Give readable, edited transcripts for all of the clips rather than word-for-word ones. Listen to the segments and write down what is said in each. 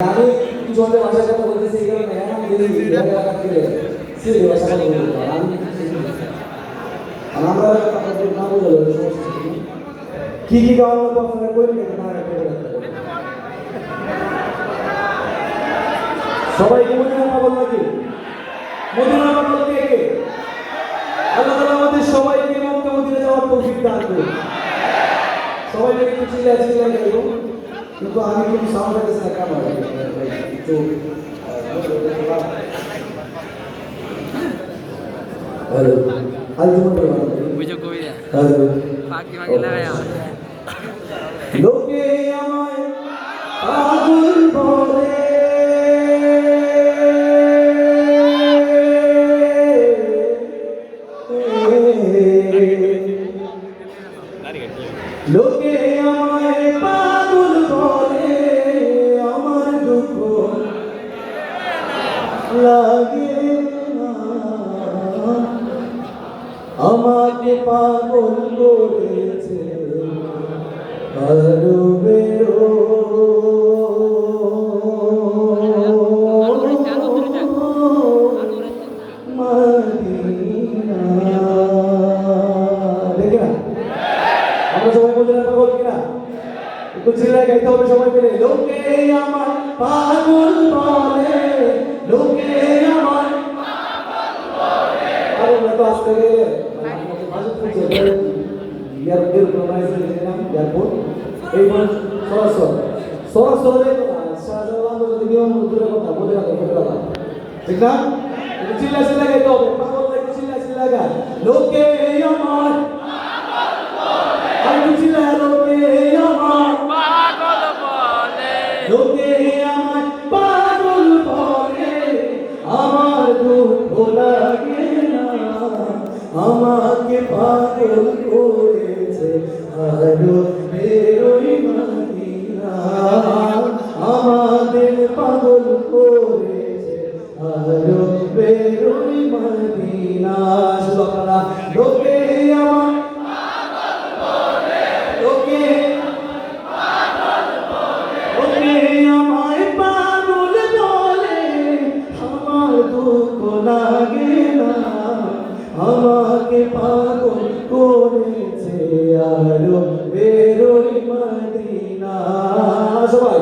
আমি কিছু অন্য ভাষার কথা বলতেছি এই কারণে আমি দেখি এলাকা থেকে সিলেটি ভাষা কথা বলতে আমি আমরা না বোঝালো কি গাওয়া তো আপনারা কই না সবাই কি মদিনা পাগল নাকি মদিনা পাগল কে কে আল্লাহ তাআলা আমাদের সবাইকে মক্কা মদিনা যাওয়ার তৌফিক দান করুন সবাই মিলে একটু চিল্লায় গাইবো কিন্তু আমি কিন্তু সাউন্ড দিতেছি না কেন তো হ্যালো আজ তোমার বুঝো কই রে হ্যালো পাকি মাকে লাগায়া লোকে আমায় পাগল বলে লোকে আমায় পাগল বলে আমার দুঃখ লাগে না আমাকে পাগল করেছে আরো বেরো আমরা সবাই বলতে না পাগল কিনা একটু চিল্লায় গাইতে হবে সবাই মিলে লোকে আমার পাগল বলে লোকে আমার আরে আমরা তো আসতে গেলে ভাষা খুঁজছে ইয়ারপোর্টের প্রমাইজ দিলাম এয়ারপোর্ট এই মানুষ সরাসরি শাহজালাল যদি বিমান দূরে কথা বলে রাখো কথা ঠিক না একটু চিল্লা গাইতে হবে পাগল একটু চিল্লা গায় লোকে আমার লোকে আমার পাগল বলে আমার দুঃখ লাগে না আমাকে পাগল করেছে আরো বেরোই মদিনা আমাদের পাগল করেছে আরো বেরোই মদিনা শুধু আপনারা লোকে আমার আমাকে পাগল করেছে আরো বেরোই মদিনা সবাই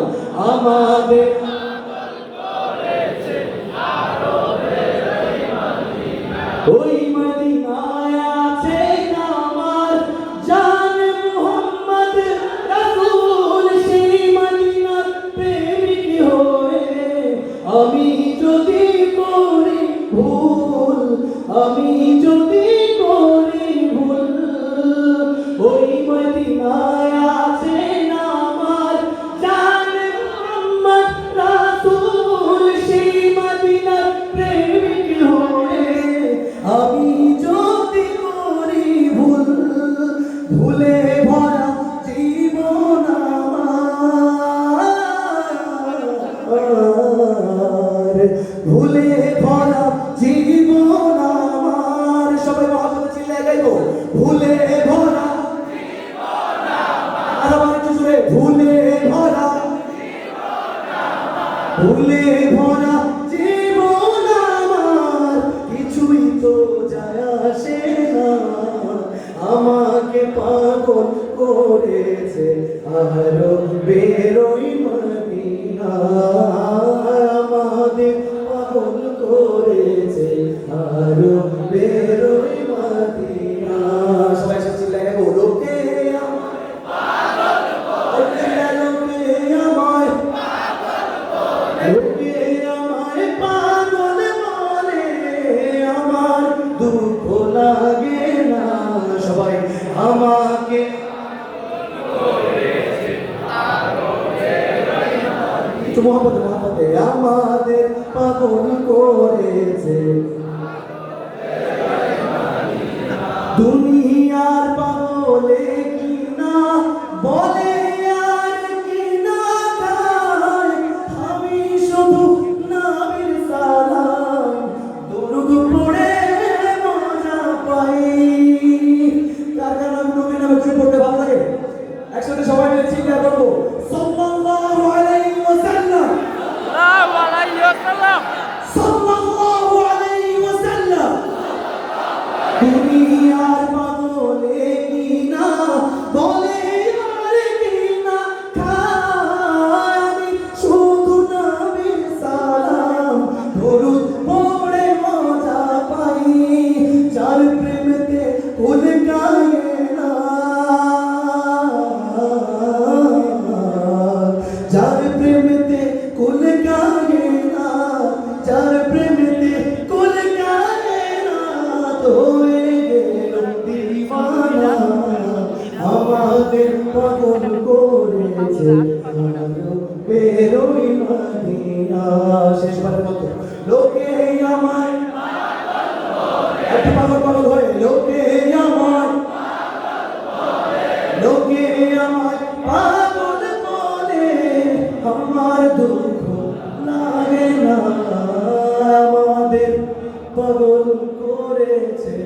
আমাদের ওই মদিনায় আছে আমার জান মুহাম্মদ রাসূল সেই মদিনার প্রেমিক হয়ে আমি যদি করি ভুল আমি যদি করি ভুল ওই মদিনায় আছে আমার জান মুহাম্মদ রাসূল সেই মদিনার প্রেমিক হয়ে আমি যদি করি ভুল ভুলে ভরা জীবন আমার ভুলে ভরা জীবন আমার সবাই মহাপতে চিল্লায় গাইবো ভুলে ভরা জীবন আমার আবার একটু জোরে ভুলে ভরা ভুলে ভরা জীবন আমার কিছুই তো যায় আসে না আমাকে পাগল করেছে আরো বেরোই মদিনা আমাদের পাগল করেছে আরো বেরোই মদিনা সবাই সাথে চিল্লায় গাইবো লোকে আমায় পাগল বলে লোকে আমায় লোকে আমায় পাগল বলে আমার দুঃখ লাগে না সবাই আমাকে মহাপতে আমাদের পাগল করেছে দুনিয়ার পাগলে কিনা বলে আর কিনা গায় আমি শুধু নবীর সালাম দুরূদ পড়ে মজা পাই কার নাম নবী নামে কি পড়তে ভালো লাগে একসাথে সবাই মিলে চিন্তা করবো সাল্লাল্লাহু আলাইহি ওয়াসাল্লাম মদিনা শেষবারের মতো লোকে আমায় একটু পাগল পাগল হয়ে লোকে আমায় পাগল বলে আমার দুঃখ লাগে না আমাদের পাগল করেছে